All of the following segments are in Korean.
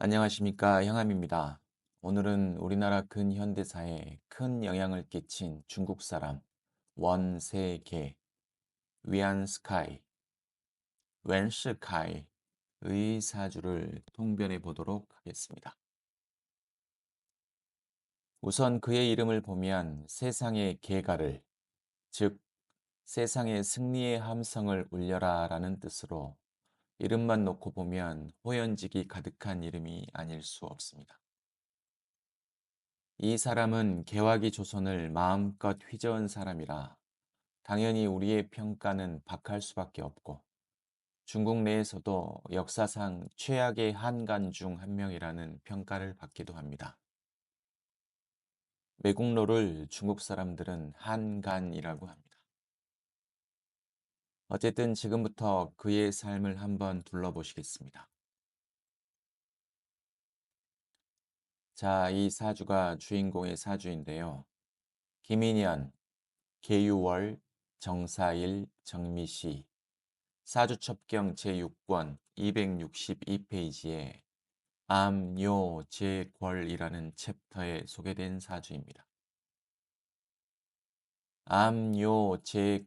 안녕하십니까, 형암입니다. 오늘은 우리나라 근현대사에 큰 영향을 끼친 중국 사람 원세계 위안스카이 웬시카이의 사주를 통변해 보도록 하겠습니다. 우선 그의 이름을 보면 세상의 계가를, 즉 세상의 승리의 함성을 울려라 라는 뜻으로 이름만 놓고 보면 호연직이 가득한 이름이 아닐 수 없습니다. 이 사람은 개화기 조선을 마음껏 휘저은 사람이라 당연히 우리의 평가는 박할 수밖에 없고 중국 내에서도 역사상 최악의 한간 중 한 명이라는 평가를 받기도 합니다. 매국노를 중국 사람들은 한간이라고 합니다. 어쨌든 지금부터 그의 삶을 한번 둘러보시겠습니다. 자, 이 사주가 주인공의 사주인데요. 김인현, 계유월, 정사일, 정미시 사주첩경 제6권 262페이지에 암묘제궐이라는 챕터에 소개된 사주입니다. 암묘제궐이란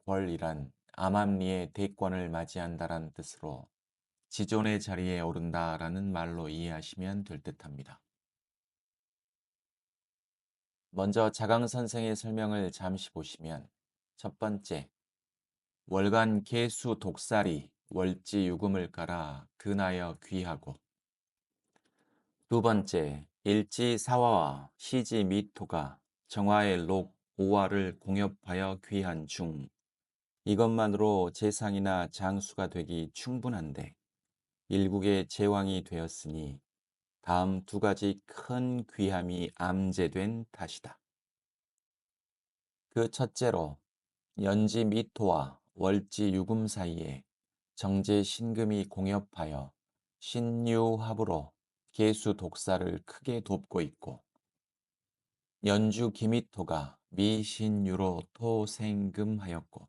암암리의 대권을 맞이한다라는 뜻으로 지존의 자리에 오른다라는 말로 이해하시면 될 듯합니다. 먼저 자강 선생의 설명을 잠시 보시면 첫 번째, 월간 개수 독살이 월지 유금을 깔아 근하여 귀하고 두 번째, 일지 사화와 시지 미토가 정화의 록 오화를 공엽하여 귀한 중 이것만으로 재상이나 장수가 되기 충분한데 일국의 제왕이 되었으니 다음 두 가지 큰 귀함이 암제된 탓이다. 그 첫째로 연지 미토와 월지 유금 사이에 정제 신금이 공엽하여 신유합으로 계수 독사를 크게 돕고 있고 연주 기미토가 미신유로 토생금하였고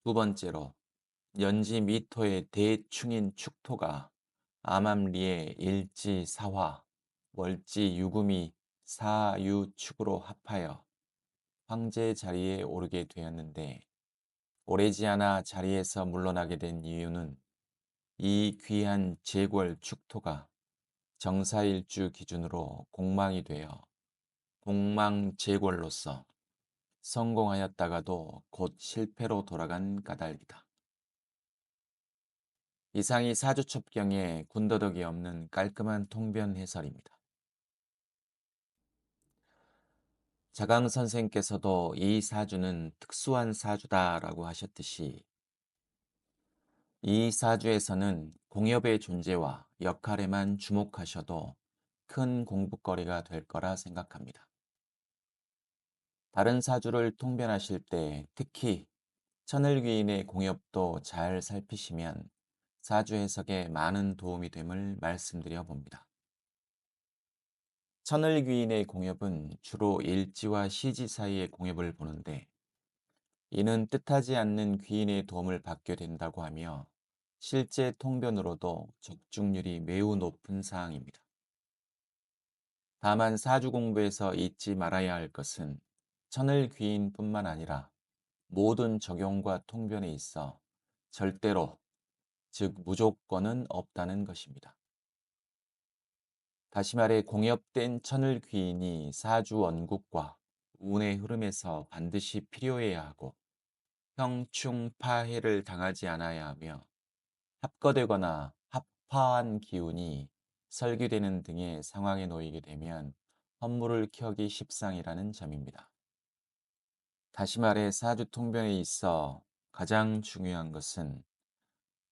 두 번째로 연지 미토의 대충인 축토가 암암리의 일지사화 월지 유금이 사유축으로 합하여 황제 자리에 오르게 되었는데 오래지 않아 자리에서 물러나게 된 이유는 이 귀한 제궐 축토가 정사일주 기준으로 공망이 되어 공망제궐로서 성공하였다가도 곧 실패로 돌아간 까닭이다. 이상이 사주첩경의 군더더기 없는 깔끔한 통변 해설입니다. 자강 선생께서도 이 사주는 특수한 사주다라고 하셨듯이 이 사주에서는 공엽의 존재와 역할에만 주목하셔도 큰 공부거리가 될 거라 생각합니다. 다른 사주를 통변하실 때 특히 천을귀인의 공엽도 잘 살피시면 사주 해석에 많은 도움이 됨을 말씀드려 봅니다. 천을귀인의 공엽은 주로 일지와 시지 사이의 공엽을 보는데 이는 뜻하지 않는 귀인의 도움을 받게 된다고 하며 실제 통변으로도 적중률이 매우 높은 사항입니다. 다만 사주 공부에서 잊지 말아야 할 것은 천을귀인뿐만 아니라 모든 적용과 통변에 있어 절대로, 즉 무조건은 없다는 것입니다. 다시 말해 공엽된 천을귀인이 사주 원국과 운의 흐름에서 반드시 필요해야 하고 형충파해를 당하지 않아야 하며 합거되거나 합파한 기운이 설기되는 등의 상황에 놓이게 되면 헌물을 켜기 십상이라는 점입니다. 다시 말해 사주 통변에 있어 가장 중요한 것은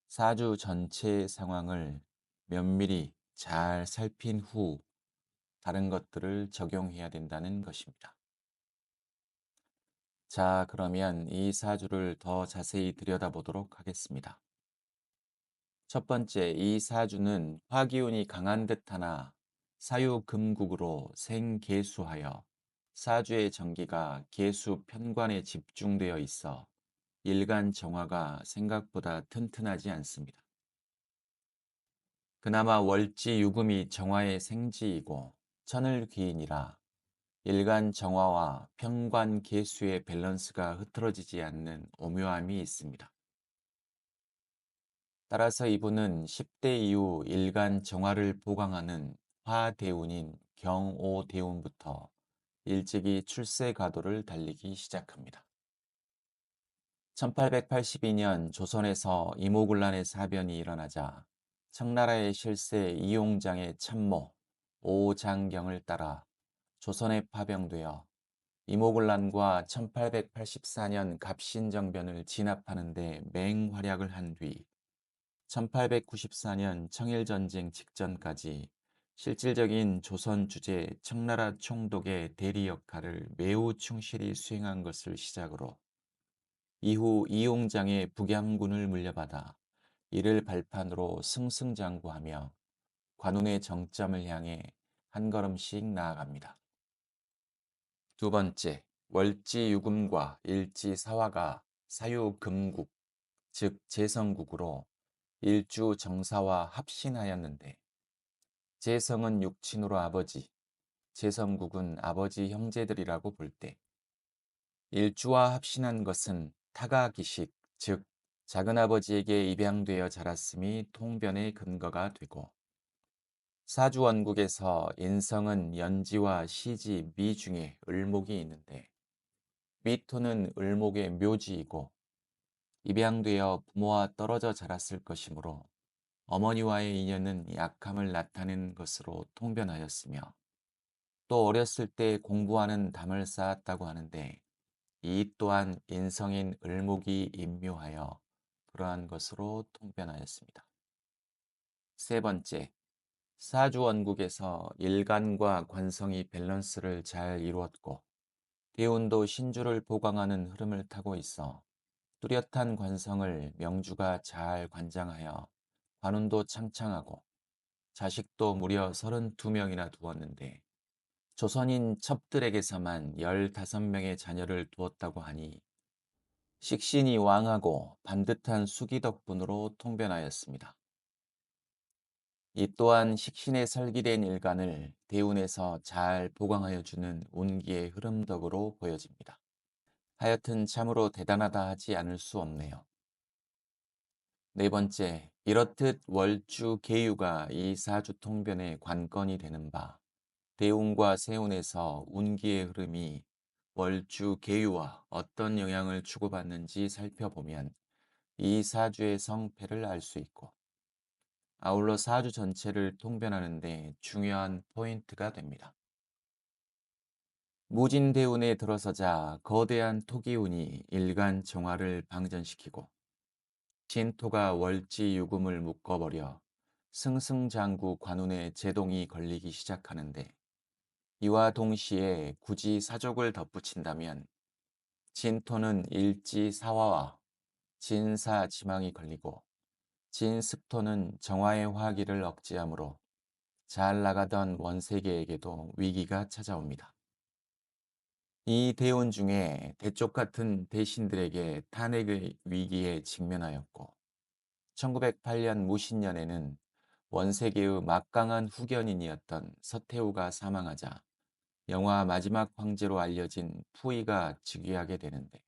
사주 전체의 상황을 면밀히 잘 살핀 후 다른 것들을 적용해야 된다는 것입니다. 자, 그러면 이 사주를 더 자세히 들여다보도록 하겠습니다. 첫 번째, 이 사주는 화기운이 강한 듯하나 사유금국으로 생계수하여 사주의 정기가 계수 편관에 집중되어 있어 일간 정화가 생각보다 튼튼하지 않습니다. 그나마 월지 유금이 정화의 생지이고 천을 귀인이라 일간 정화와 평관 계수의 밸런스가 흐트러지지 않는 오묘함이 있습니다. 따라서 이분은 10대 이후 일간 정화를 보강하는 화대운인 경오대운부터 일찍이 출세 가도를 달리기 시작합니다. 1882년 조선에서 이모군란의 사변이 일어나자 청나라의 실세 이용장의 참모 오장경을 따라 조선에 파병되어 이모군란과 1884년 갑신정변을 진압하는 데 맹활약을 한 뒤 1894년 청일전쟁 직전까지 실질적인 조선 주재 청나라 총독의 대리 역할을 매우 충실히 수행한 것을 시작으로 이후 이용장의 북양군을 물려받아 이를 발판으로 승승장구하며 관운의 정점을 향해 한 걸음씩 나아갑니다. 두 번째, 월지유금과 일지사화가 사유금국, 즉 재성국으로 일주 정사와 합신하였는데 재성은 육친으로 아버지, 재성국은 아버지 형제들이라고 볼 때 일주와 합신한 것은 타가기식, 즉 작은아버지에게 입양되어 자랐음이 통변의 근거가 되고 사주원국에서 인성은 연지와 시지, 미 중에 을목이 있는데 미토는 을목의 묘지이고 입양되어 부모와 떨어져 자랐을 것이므로 어머니와의 인연은 약함을 나타내는 것으로 통변하였으며 또 어렸을 때 공부하는 담을 쌓았다고 하는데 이 또한 인성인 을목이 임묘하여 그러한 것으로 통변하였습니다. 세 번째, 사주원국에서 일간과 관성이 밸런스를 잘 이루었고 대운도 신주를 보강하는 흐름을 타고 있어 뚜렷한 관성을 명주가 잘 관장하여 관운도 창창하고 자식도 무려 32명이나 두었는데 조선인 첩들에게서만 15명의 자녀를 두었다고 하니 식신이 왕하고 반듯한 수기 덕분으로 통변하였습니다. 이 또한 식신에 설기된 일간을 대운에서 잘 보강하여 주는 운기의 흐름 덕으로 보여집니다. 하여튼 참으로 대단하다 하지 않을 수 없네요. 네 번째, 이렇듯 월주 계유가 이 사주 통변의 관건이 되는 바 대운과 세운에서 운기의 흐름이 월주 계유와 어떤 영향을 주고받는지 살펴보면 이 사주의 성패를 알 수 있고 아울러 사주 전체를 통변하는 데 중요한 포인트가 됩니다. 무진대운에 들어서자 거대한 토기운이 일간 정화를 방전시키고 진토가 월지유금을 묶어버려 승승장구 관운의 제동이 걸리기 시작하는데 이와 동시에 굳이 사족을 덧붙인다면 진토는 일지사화와 진사지망이 걸리고 진습토는 정화의 화기를 억제하므로 잘 나가던 원세계에게도 위기가 찾아옵니다. 이 대운 중에 대쪽 같은 대신들에게 탄핵의 위기에 직면하였고 1908년 무신년에는 원세계의 막강한 후견인이었던 서태후가 사망하자 영화 마지막 황제로 알려진 푸이가 즉위하게 되는데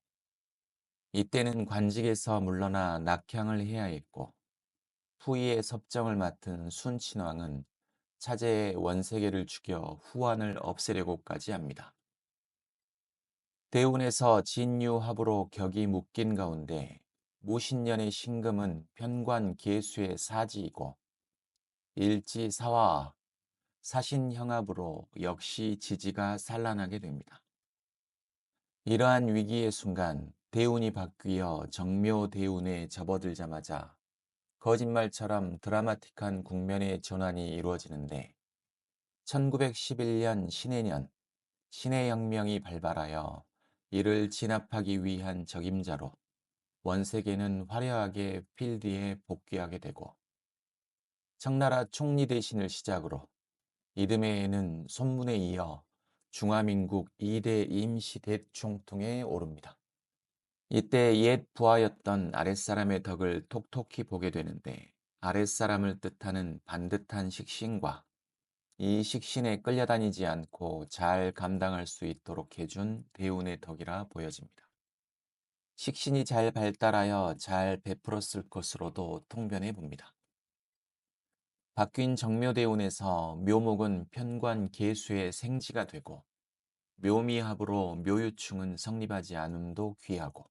이때는 관직에서 물러나 낙향을 해야 했고 푸이의 섭정을 맡은 순친왕은 차제의 원세계를 죽여 후환을 없애려고까지 합니다. 대운에서 진유합으로 격이 묶인 가운데 무신년의 신금은 편관 계수의 사지이고 일지사화와 사신형합으로 역시 지지가 산란하게 됩니다. 이러한 위기의 순간 대운이 바뀌어 정묘대운에 접어들자마자 거짓말처럼 드라마틱한 국면의 전환이 이루어지는데 1911년 신해년 신해혁명이 발발하여 이를 진압하기 위한 적임자로 원세계는 화려하게 필드에 복귀하게 되고 청나라 총리 대신을 시작으로 이듬해에는 손문에 이어 중화민국 2대 임시 대총통에 오릅니다. 이때 옛 부하였던 아랫사람의 덕을 톡톡히 보게 되는데 아랫사람을 뜻하는 반듯한 식신과 이 식신에 끌려다니지 않고 잘 감당할 수 있도록 해준 대운의 덕이라 보여집니다. 식신이 잘 발달하여 잘 베풀었을 것으로도 통변해 봅니다. 바뀐 정묘대운에서 묘목은 편관 계수의 생지가 되고 묘미합으로 묘유충은 성립하지 않음도 귀하고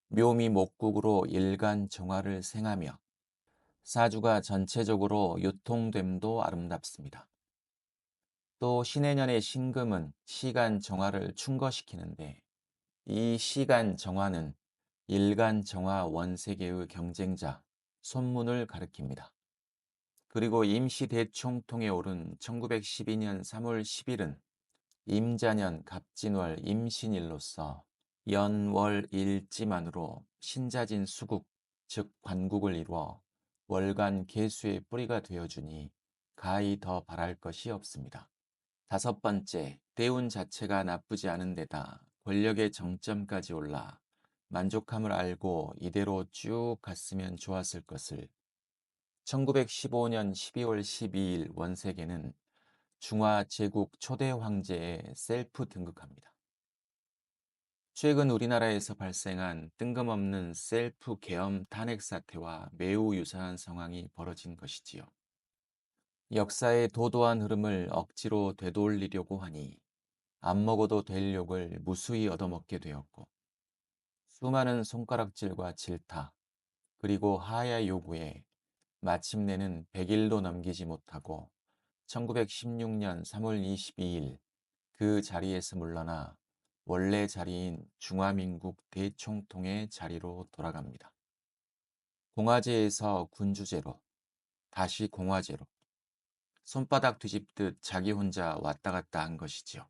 묘미 목국으로 일간 정화를 생하며 사주가 전체적으로 요통됨도 아름답습니다. 또 신해년의 신금은 시간 정화를 충거시키는데 이 시간 정화는 일간 정화 원세계의 경쟁자 손문을 가리킵니다. 그리고 임시 대총통에 오른 1912년 3월 10일은 임자년 갑진월 임신일로서 연월 일지만으로 신자진 수국, 즉 관국을 이루어 월간 계수의 뿌리가 되어주니 가히 더 바랄 것이 없습니다. 다섯 번째, 대운 자체가 나쁘지 않은 데다 권력의 정점까지 올라 만족함을 알고 이대로 쭉 갔으면 좋았을 것을 1915년 12월 12일 원세계는 중화 제국 초대 황제에 셀프 등극합니다. 최근 우리나라에서 발생한 뜬금없는 셀프 계엄 탄핵 사태와 매우 유사한 상황이 벌어진 것이지요. 역사의 도도한 흐름을 억지로 되돌리려고 하니 안 먹어도 될 욕을 무수히 얻어먹게 되었고 수많은 손가락질과 질타 그리고 하야 요구에 마침내는 100일도 넘기지 못하고 1916년 3월 22일 그 자리에서 물러나 원래 자리인 중화민국 대총통의 자리로 돌아갑니다. 공화제에서 군주제로, 다시 공화제로 손바닥 뒤집듯 자기 혼자 왔다 갔다 한 것이지요.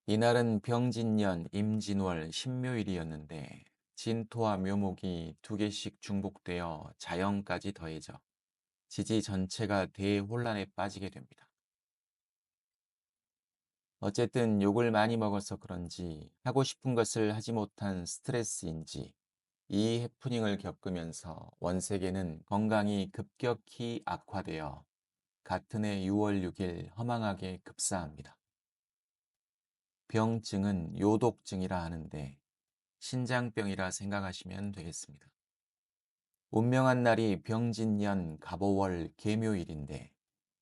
이날은 병진년 임진월 신묘일이었는데 진토와 묘목이 두 개씩 중복되어 자연까지 더해져 지지 전체가 대혼란에 빠지게 됩니다. 어쨌든 욕을 많이 먹어서 그런지 하고 싶은 것을 하지 못한 스트레스인지 이 해프닝을 겪으면서 원세계는 건강이 급격히 악화되어 같은 해 6월 6일 허망하게 급사합니다. 병증은 요독증이라 하는데 신장병이라 생각하시면 되겠습니다. 운명한 날이 병진년 갑오월 계묘일인데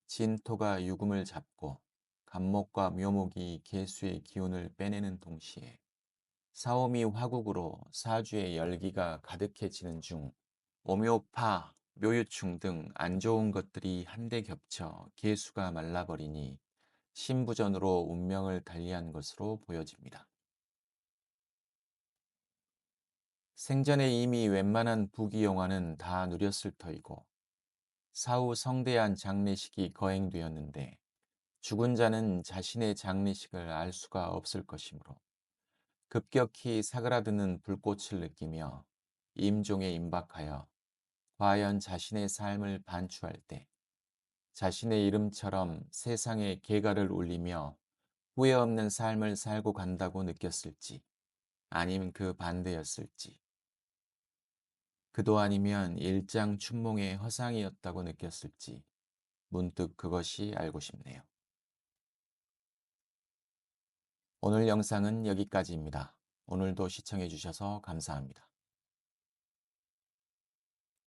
진토가 유금을 잡고 갑목과 묘목이 계수의 기운을 빼내는 동시에 사오미 화국으로 사주의 열기가 가득해지는 중 오묘파, 묘유충 등 안 좋은 것들이 한데 겹쳐 계수가 말라버리니 신부전으로 운명을 달리한 것으로 보여집니다. 생전에 이미 웬만한 부귀영화는 다 누렸을 터이고 사후 성대한 장례식이 거행되었는데 죽은 자는 자신의 장례식을 알 수가 없을 것이므로 급격히 사그라드는 불꽃을 느끼며 임종에 임박하여 과연 자신의 삶을 반추할 때 자신의 이름처럼 세상에 개가를 울리며 후회 없는 삶을 살고 간다고 느꼈을지 아님 그 반대였을지 그도 아니면 일장춘몽의 허상이었다고 느꼈을지 문득 그것이 알고 싶네요. 오늘 영상은 여기까지입니다. 오늘도 시청해 주셔서 감사합니다.